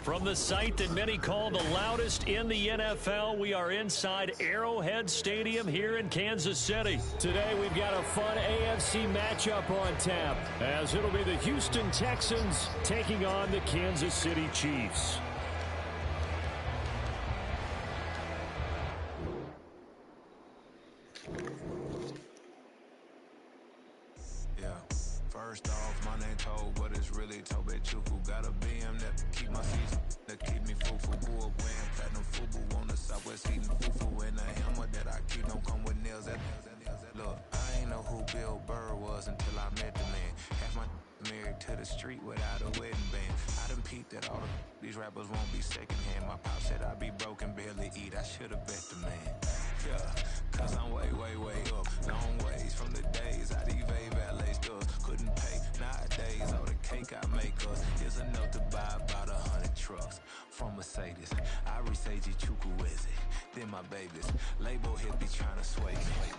From the site that many call the loudest in the NFL, we are inside Arrowhead Stadium here in Kansas City. Today we've got a fun AFC matchup on tap, as it'll be the Houston Texans taking on the Kansas City Chiefs. First off, my name Toad, but it's really Tobe Chuku. Got a BM that keep my season, that keep me fufu. Bull wearing platinum fubu on the Southwest eating fufu. And a hammer that I keep don't come with nails. Look, I ain't know who Bill Burr was until I met the man. Half my married to the street without a wedding band. I done peeped that all these rappers won't be secondhand. My pop said I'd be broken, barely eat. I should've bet the man. Yeah, cause I'm way, way, way up. Long ways from the days I evade valet stores. Couldn't pay nowadays. All the cake I make us is enough to buy about 100 trucks. From Mercedes, I Seiji Chukwueze. Then my babies, label hit be trying to sway me.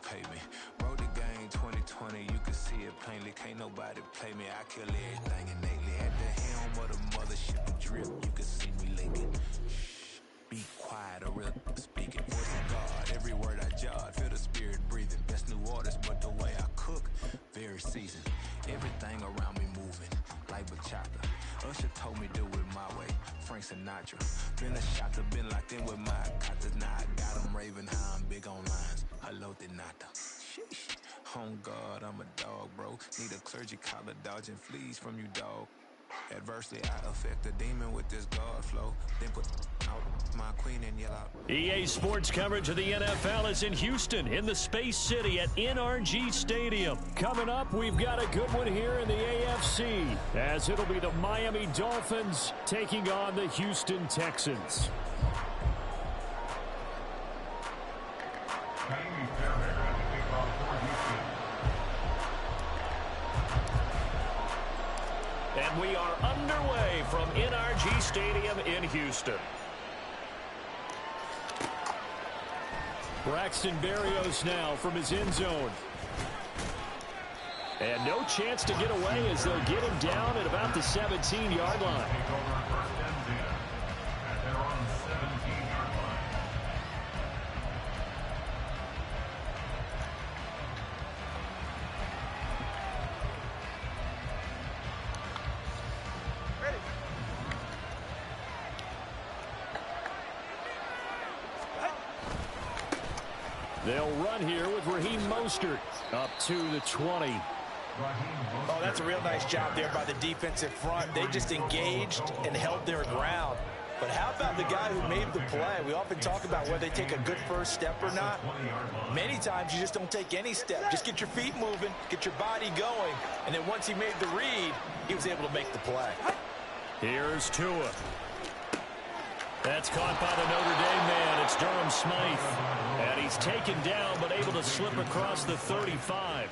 Pay me. Wrote the game 2020, you can see it plainly. Can't nobody play me, I kill everything innately. At the helm of the mothership and drip, you can see me leaking. Shh, be quiet, a real speaking. Voice of God, every word I jot, feel the spirit breathing. Best new orders, but the way I cook, very seasoned. Everything around me moving, like bachata. Usher told me do it my way, Frank Sinatra. Been a shot to been locked in with my cotters. Now I got them raving how I'm big on lines. Hello, de nata. Sheesh. On God, I'm a dog, bro. Need a clergy collar dodging fleas from you, dog. Adversely, I affect the demon with this guard flow. Then put out my queen and yell out. EA Sports coverage of the NFL is in Houston, in the Space City at NRG Stadium. Coming up, we've got a good one here in the AFC, as it'll be the Miami Dolphins taking on the Houston Texans. And we are underway from NRG Stadium in Houston. Braxton Berrios now from his end zone. And no chance to get away as they'll get him down at about the 17-yard line. They'll run here with Raheem Mostert up to the 20. Oh, that's a real nice job there by the defensive front. They just engaged and held their ground. But how about the guy who made the play? We often talk about whether they take a good first step or not. Many times you just don't take any step. Just get your feet moving, get your body going. And then once he made the read, he was able to make the play. Here's Tua. That's caught by the Notre Dame man. It's Durham Smythe. And he's taken down, but able to slip across the 35.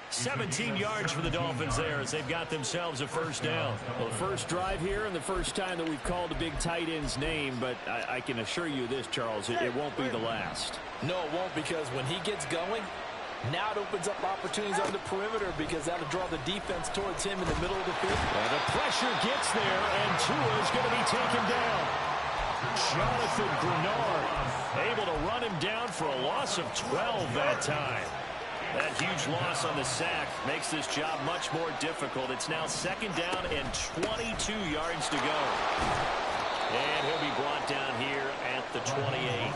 17 yards for the Dolphins there as they've got themselves a first down. Well, the first drive here and the first time that we've called a big tight end's name, but I can assure you this, Charles, it won't be the last. No, it won't, because when he gets going, now it opens up opportunities on the perimeter because that'll draw the defense towards him in the middle of the field. Well, the pressure gets there, and Tua is going to be taken down. Jonathan Grenard able to run him down for a loss of 12 that time. That huge loss on the sack makes this job much more difficult. It's now second down and 22 yards to go. And he'll be brought down here at the 28.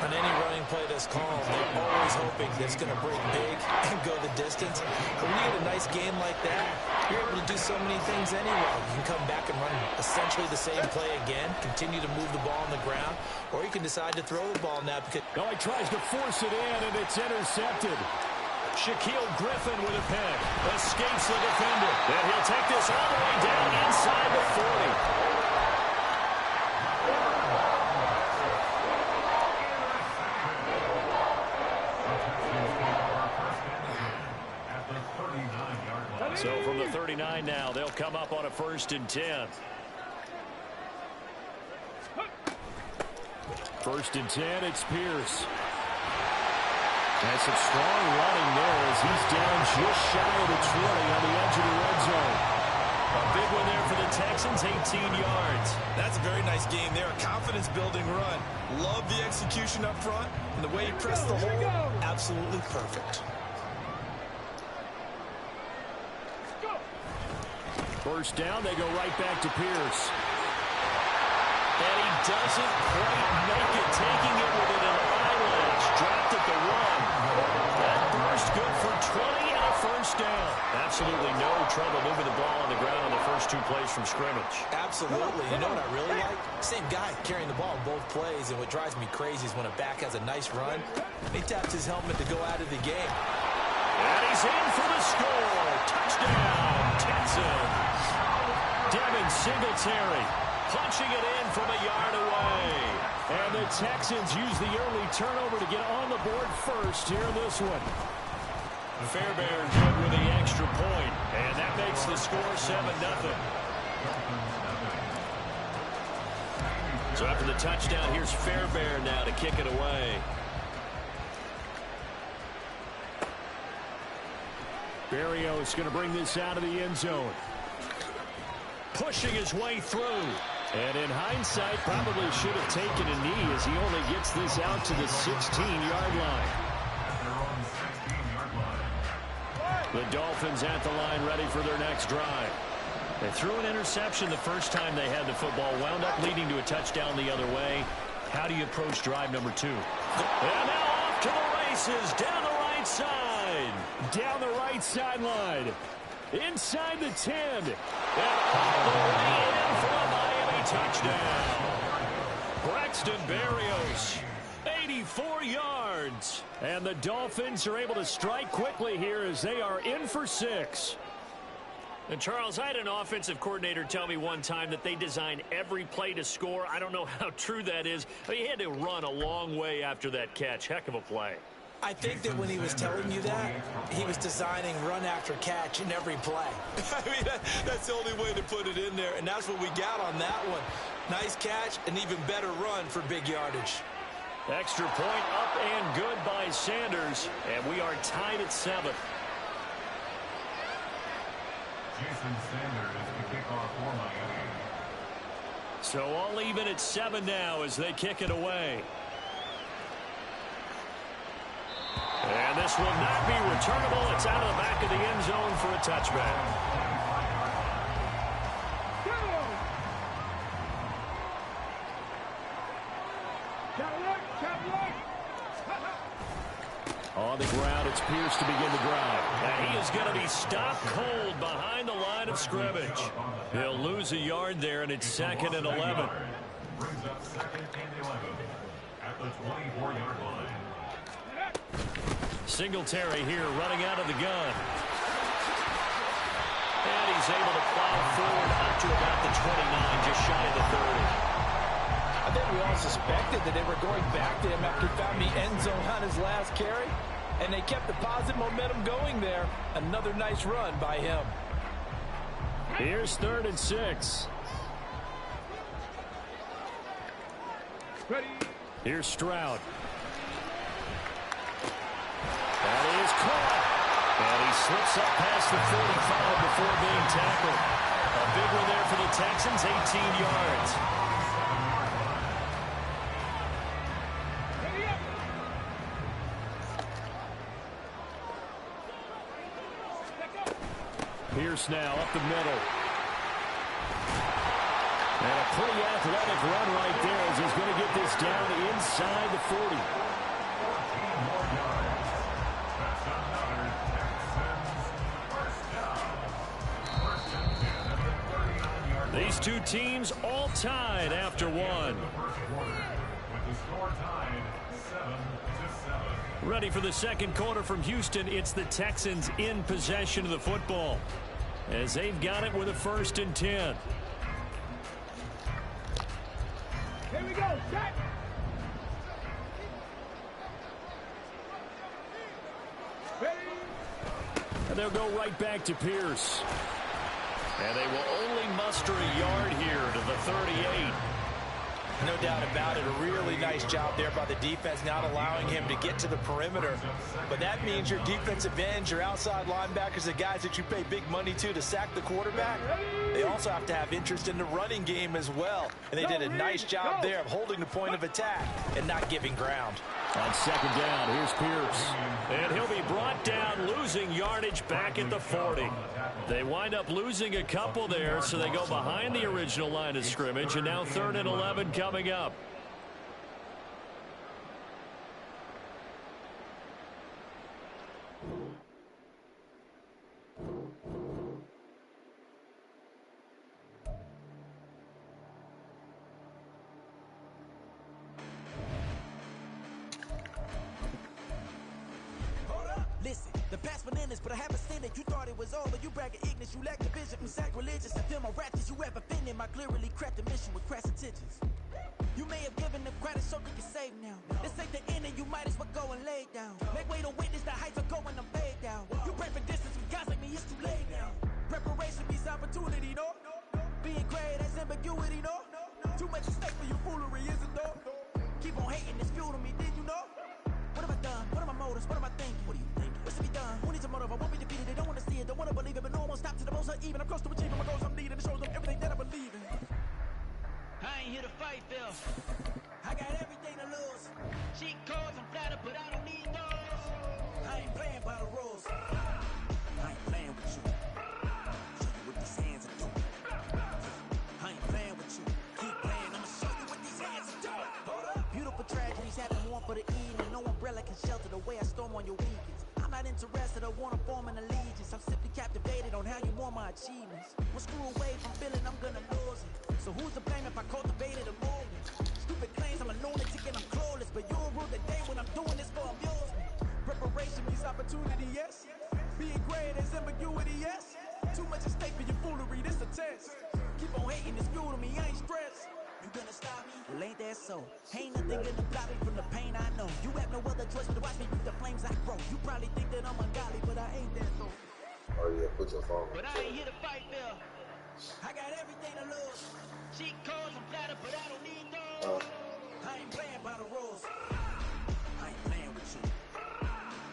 On any running play that's called, they're always hoping that it's going to break big and go the distance. But when you get a nice game like that, you're able to do so many things anyway. You can come back and run essentially the same play again, continue to move the ball on the ground, or you can decide to throw the ball now because... Oh, he tries to force it in, and it's intercepted. Shaquille Griffin with a pick. Escapes the defender. And he'll take this all the way down inside the 40. So from the 39 now, they'll come up on a 1st and 10. 1st and 10, it's Pierce. That's some strong running there as he's down just shy of the 20 on the edge of the red zone. A big one there for the Texans, 18 yards. That's a very nice game there, a confidence-building run. Love the execution up front, and the way he pressed the hole, absolutely perfect. First down, they go right back to Pierce. And he doesn't quite make it, taking it within an eyelash. Dropped at the 1. That burst good for 20 and a first down. Absolutely no trouble moving the ball on the ground on the first 2 plays from scrimmage. Absolutely. You know what I really like? Same guy carrying the ball in both plays, and what drives me crazy is when a back has a nice run, he taps his helmet to go out of the game. And he's in for the score. Touchdown, Texans. Devin Singletary punching it in from a yard away. And the Texans use the early turnover to get on the board first here in this one. Fairbairn good with the extra point, and that makes the score 7-0. So after the touchdown, here's Fairbairn now to kick it away. Berrios going to bring this out of the end zone. Pushing his way through. And in hindsight, probably should have taken a knee as he only gets this out to the 16-yard line. The Dolphins at the line ready for their next drive. They threw an interception the first time they had the football, wound up leading to a touchdown the other way. How do you approach drive number 2? And now off to the races, down the right side. Down the right sideline. Inside the 10. And all the way in for a Miami touchdown. Braxton Berrios, 84 yards. And the Dolphins are able to strike quickly here as they are in for 6. And Charles, I had an offensive coordinator tell me one time that they design every play to score. I don't know how true that is. I mean, he had to run a long way after that catch. Heck of a play. I think that when he was telling you that, he was designing run after catch in every play. I mean, that's the only way to put it in there, and that's what we got on that one. Nice catch, an even better run for big yardage. Extra point up and good by Sanders, and we are tied at 7. Jason Sanders is the kickoff for Miami. So all even at 7 now as they kick it away. And this will not be returnable. It's out of the back of the end zone for a touchback. On the ground, it's Pierce to begin the drive. And he is going to be stopped cold behind the line of scrimmage. He'll lose a yard there, and it's 2nd and 11. Brings up 2nd and 11 at the 24-yard line. Singletary here running out of the gun. And he's able to plow forward up to about the 29, just shy of the 30. I think we all suspected that they were going back to him after he found the end zone on his last carry. And they kept the positive momentum going there. Another nice run by him. Here's 3rd and 6. Ready. Here's Stroud. That is caught. And he slips up past the 45 before being tackled. A big one there for the Texans, 18 yards. Pierce now up the middle. And a pretty athletic run right there as he's going to get this down inside the 40. These two teams all tied after one. Ready for the second quarter from Houston. It's the Texans in possession of the football as they've got it with a 1st and 10. Here we go. Set. And they'll go right back to Pierce. And they will only muster a yard here to the 38. No doubt about it. A really nice job there by the defense, not allowing him to get to the perimeter. But that means your defensive ends, your outside linebackers, the guys that you pay big money to sack the quarterback, they also have to have interest in the running game as well. And they did a nice job there of holding the point of attack and not giving ground. On second down, here's Pierce. And he'll be brought down, losing yardage back at the 40. They wind up losing a couple there, so they go behind the original line of scrimmage, and now 3rd and 11 coming up. Listen, the past bananas, but I haven't seen it. You thought it was over, you bragging ignorance, you lack the vision. I'm sacrilegious, I feel my ratchets, you ever offended my clearly crafted mission with crass intentions. You may have given them credit so they can save now. This ain't the end and you might as well go and lay down. Make way to witness the heights are going, I'm fade down. You pray for distance with guys like me, it's too late now. Preparation means opportunity, no? Being great has ambiguity, no? Too much at stake for your foolery, is it though? Keep on hating, it's fuel to me, did you know? What have I done? What are my motives? What am I thinking? What do you think? What's to be done? Who needs a motive? I won't be defeated. They don't want to see it. Don't want to believe it. But no one will stop to the most uneven. I'm close to achieving my goals. I'm needing to show them everything that I believe in. I ain't here to fight, Phil. I got everything to lose. Cheat codes, I'm flattered, but I don't need those. I ain't playing by the rules. I ain't playing with you. Show you what these hands are doing. I ain't playing with you. Keep playing. I'ma show you what these hands are doing. Hold up. Beautiful tragedies happen more for the evening. No umbrella can shelter the way I storm on your weekends. I'm not interested, I wanna form an allegiance. I'm simply captivated on how you want my achievements. Well, screw away from feeling I'm gonna lose it. So who's to blame if I cultivated a movement? Stupid claims I'm a lunatic and I'm clueless, but you'll rule the day when I'm doing this for amusement. Preparation means opportunity, yes. Being great is ambiguity, yes. Too much at stake for your foolery, this a test. Keep on hating, it's fuel to me, I ain't stressed. You gonna stop me? Well, ain't that so? Ain't nothing gonna block me from the pain I know. You have no other choice but to watch me with the flames I grow. You probably think that I'm ungodly, but I ain't that though. Oh yeah, put your phone. But I ain't here to fight, Bill. I got everything to lose. Cheat codes, I'm flattered, but I don't need those. I ain't playing by the rules. I ain't playing with you.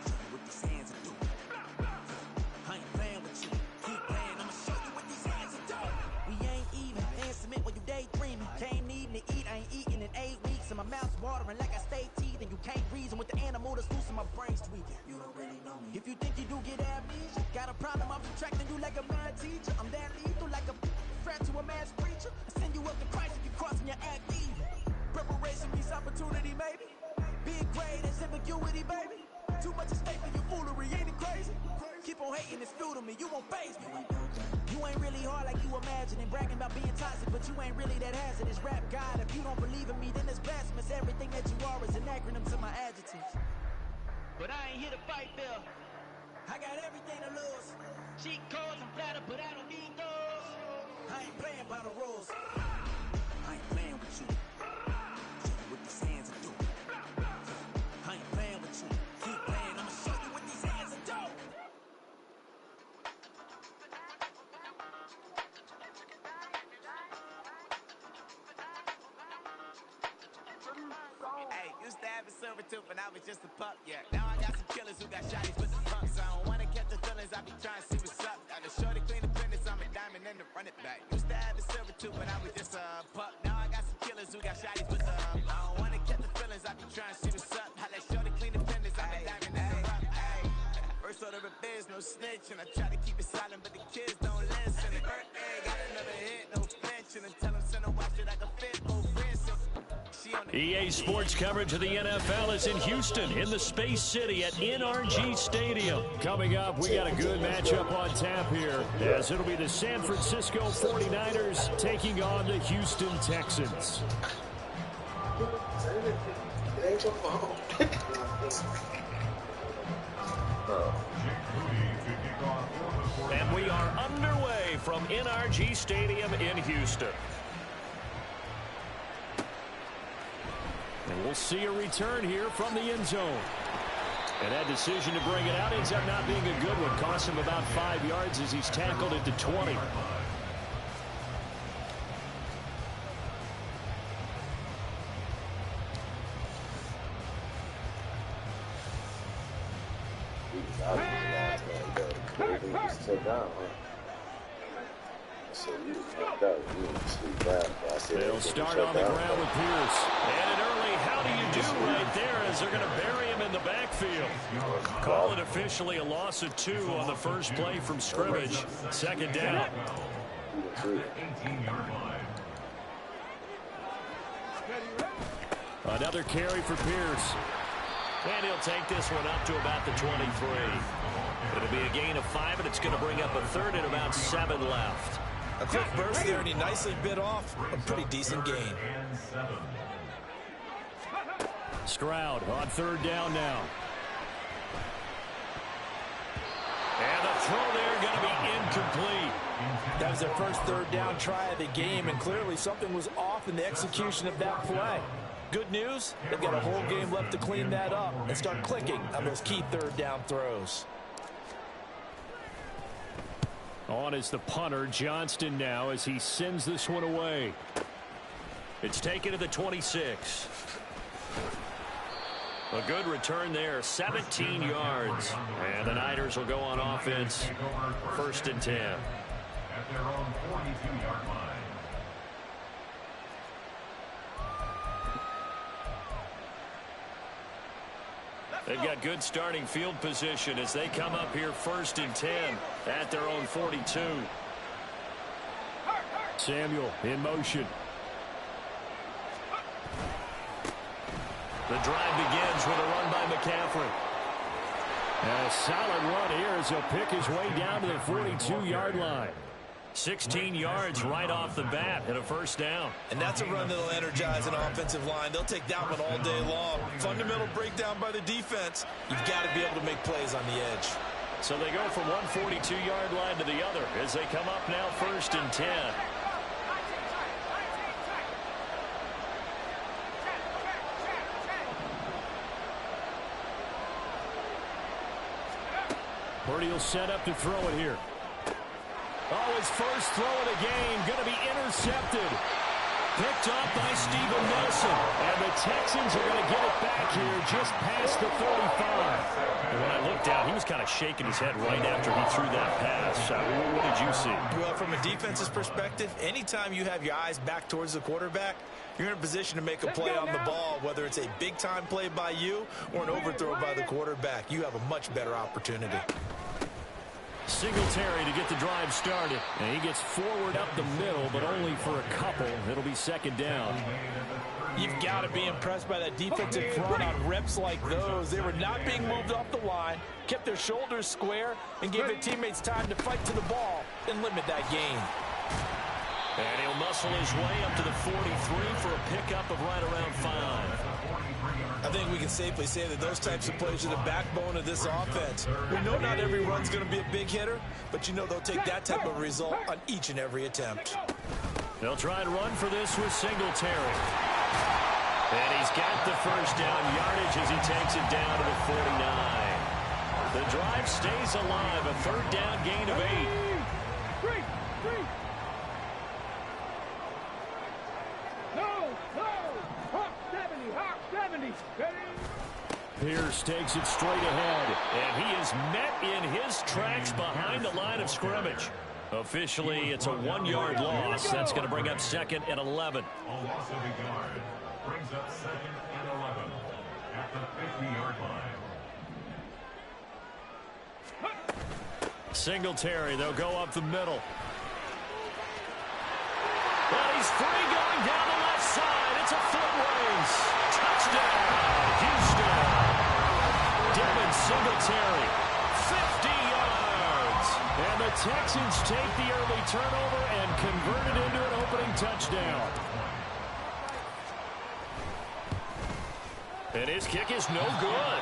Show you what these hands are doing. I ain't playing with you. Keep playing, I'ma show you what these hands are doing. We ain't even. And cement when you daydreaming. Came needing to eat, I ain't eating in 8 weeks. And my mouth's watering like I stay teething. You can't reason with the animal that's loose and my brain's tweaking. You don't really know me. If you think you do get amnesia, got a problem, I'm subtracting you like a mad teacher. I'm that lethal like a threat to a mass preacher. I send you up to Christ if you crossing your act evil. Preparation means opportunity, maybe. Big grade is ambiguity, baby. Too much at stake for your foolery, ain't it crazy? Keep on hating, it's fuel to me, you won't faze me. You ain't really hard like you imagining. Bragging about being toxic, but you ain't really that hazardous. Rap God, if you don't believe in me, then it's blasphemous. Everything that you are is an acronym to my adjectives. But I ain't here to fight, Bill. I got everything to lose. Cheat codes, I'm flattered, but I don't need those. I ain't playing by the rules. I ain't playing with you. Show you what these hands are doing. I ain't playing with you. Keep playing, I'ma show you what these hands are doing. Hey, used to have a silver tooth when I was just a pup, yeah. Now I got some killers who got shotties with the pumps. I don't wanna catch the feelings, I be trying to see what's up. Got the shorty clean the finish, I'm a diamond and to run it back. Used to have a silver tooth when I was just a pup. Now I got some killers who got shotties with the I don't wanna catch the feelings, I be trying to see what's up. How that shorty clean the finish, I'm a diamond and to run it. First order of biz, no snitch, and I try to keep it silent, but the kids don't listen. The birthday got another hit, no flinching, and tell them send a watch it like a fit, no rinsing. EA Sports coverage of the NFL is in Houston, in the Space City at NRG Stadium. Coming up, we got a good matchup on tap here, as it'll be the San Francisco 49ers taking on the Houston Texans. And we are underway from NRG Stadium in Houston. And we'll see a return here from the end zone. And that decision to bring it out ends up not being a good one. Cost him about 5 yards as he's tackled at the 20. sit down, huh? I said, you knocked out. You didn't sleep down. I said, they'll start on the ground with Pierce. And an early how do you do right there as they're going to bury him in the backfield. Call it officially a loss of 2 on the first play from scrimmage. Second down. Another carry for Pierce. And he'll take this one up to about the 23. It'll be a gain of 5, and it's going to bring up a third and about 7 left. A quick burst there, and he nicely bit off a pretty decent gain. Stroud on third down now. And the throw there going to be incomplete. That was their first third down try of the game, and clearly something was off in the execution of that play. Good news, they've got a whole game left to clean that up and start clicking on those key third down throws. On is the punter, Johnston, now as he sends this one away. It's taken to the 26. A good return there, 17 yards. And the Niners will go on offense, 1st and 10. At their own 42-yard line. They've got good starting field position as they come up here 1st and 10 at their own 42. Samuel in motion. The drive begins with a run by McCaffrey. A solid run here as he'll pick his way down to the 42-yard line. 16 yards right off the bat and a 1st down. And that's a run that'll energize an offensive line. They'll take that one all day long. Fundamental breakdown by the defense. You've got to be able to make plays on the edge. So they go from one 42-yard line to the other as they come up now 1st and 10. Purdy will set up to throw it here. Oh, his first throw of the game going to be intercepted. Picked up by Steven Nelson. And the Texans are going to get it back here just past the 45. And when I looked down, he was kind of shaking his head right after he threw that pass. What did you see? Well, from a defense's perspective, anytime you have your eyes back towards the quarterback, you're in a position to make a play on the ball, whether it's a big-time play by you or an overthrow by the quarterback. You have a much better opportunity. Singletary to get the drive started. And he gets forward up the middle, but only for a couple. It'll be 2nd down. You've got to be impressed by that defensive front on reps like those. They were not being moved off the line, kept their shoulders square, and gave their teammates time to fight to the ball and limit that gain. And he'll muscle his way up to the 43 for a pickup of right around 5. I think we can safely say that those types of plays are the backbone of this offense. We know not every run's going to be a big hitter, but you know they'll take that type of result on each and every attempt. They'll try and run for this with Singletary. And he's got the 1st down yardage as he takes it down to the 49. The drive stays alive, a 3rd down gain of 8. Pierce takes it straight ahead, and he is met in his tracks behind the line of scrimmage. Officially, it's a 1-yard loss. That's going to bring up 2nd and 11. A loss of a yard brings up 2nd and 11 at the 50-yard line. Singletary, they'll go up the middle. Well, he's free going down the left side. It's a foot race. Touchdown, Houston. Devin Singletary, 50 yards. And the Texans take the early turnover and convert it into an opening touchdown. And his kick is no good.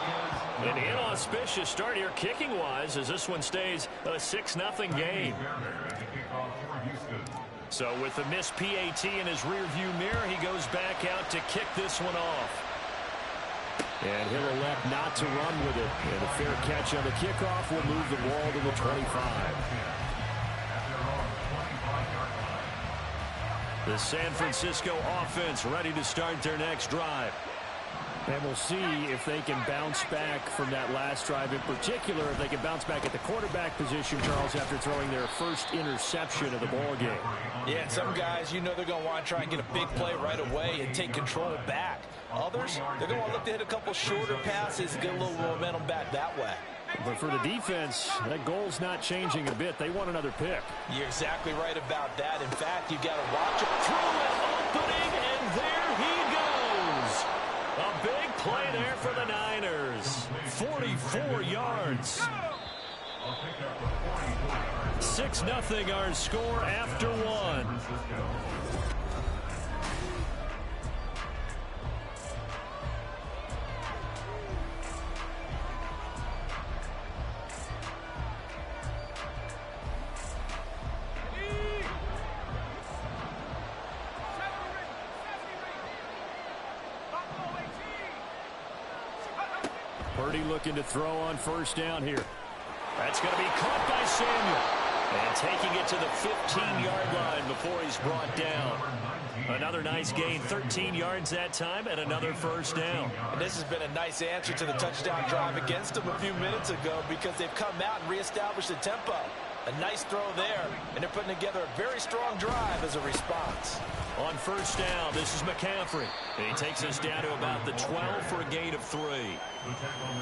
An inauspicious start here kicking-wise as this one stays a 6-0 game. So with the missed PAT in his rearview mirror, he goes back out to kick this one off. And he'll elect not to run with it. And a fair catch on the kickoff will move the ball to the 25. The San Francisco offense ready to start their next drive. And we'll see if they can bounce back from that last drive. In particular, if they can bounce back at the quarterback position, Charles, after throwing their first interception of the ball game. Yeah, and some guys, you know they're going to want to try and get a big play right away and take control back. Others, they're going to want to look to hit a couple shorter passes and get a little momentum back that way. But for the defense, that goal's not changing a bit. They want another pick. You're exactly right about that. In fact, you've got to watch it. Through an opening, and there he goes. A big play there for the Niners. 44 yards. 6-0 our score after one. Purdy looking to throw on first down here. That's going to be caught by Samuel. And taking it to the 15-yard line before he's brought down. Another nice gain, 13 yards that time, and another first down. And this has been a nice answer to the touchdown drive against them a few minutes ago because they've come out and reestablished the tempo. A nice throw there, and they're putting together a very strong drive as a response. On first down, this is McCaffrey. And he takes us down to about the 12 for a gain of 3.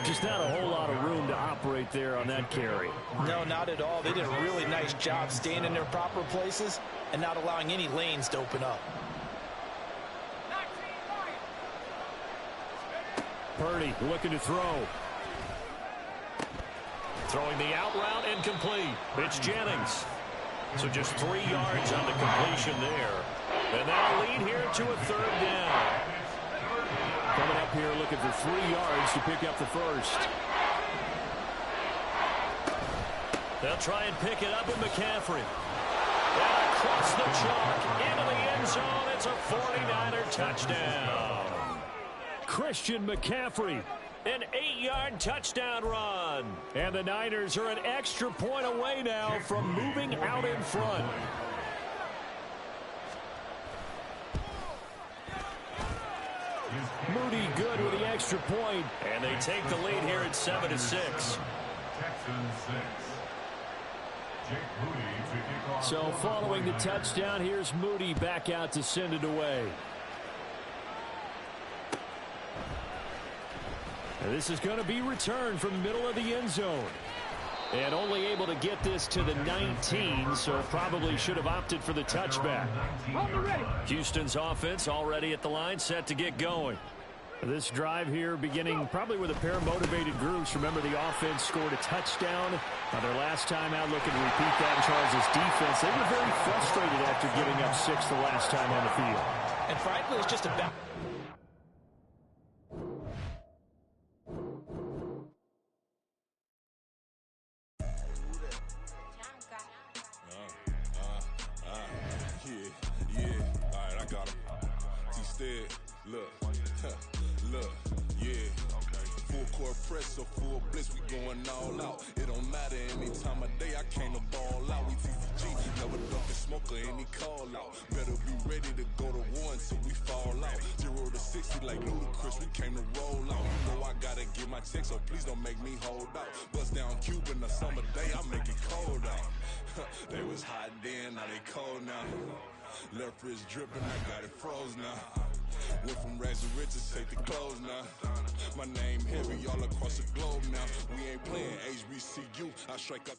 Just not a whole lot of room to operate there on that carry. No, not at all. They did a really nice job staying in their proper places and not allowing any lanes to open up. Purdy looking to throw. Throwing the out route incomplete. It's Jennings. So just 3 yards on the completion there. And that'll lead here to a third down. Coming up here looking for 3 yards to pick up the first. They'll try and pick it up with McCaffrey. And across the chalk into the end zone. It's a 49er touchdown. Christian McCaffrey. An 8-yard touchdown run. And the Niners are an extra point away now from moving out in front. Moody good with the extra point. And they take the lead here at 7-6. Texans 6. Jake Moody to kick off. So following the touchdown, here's Moody back out to send it away. And this is going to be returned from the middle of the end zone. And only able to get this to the 19, so probably should have opted for the touchback. Houston's offense already at the line, set to get going. This drive here beginning probably with a pair of motivated groups. Remember, the offense scored a touchdown. Their last time out, looking to repeat that in Charles' defense. They were very frustrated after giving up 6 the last time on the field. And frankly, it's just about... Press so full bliss, we going all out. It don't matter any time of day, I came to ball out. We TCG, never duck a smoker, any call out. Better be ready to go to war until we fall out. 0 to 60 like Ludacris, we came to roll out. You know I gotta get my check, so please don't make me hold out. Bust down Cuban a summer day, I make it cold out. They was hot then, now they cold now. Left wrist dripping, I got it froze now. Went from rags to riches, take the clothes now. My name heavy all across the globe now. We ain't playing HBCU, I strike up.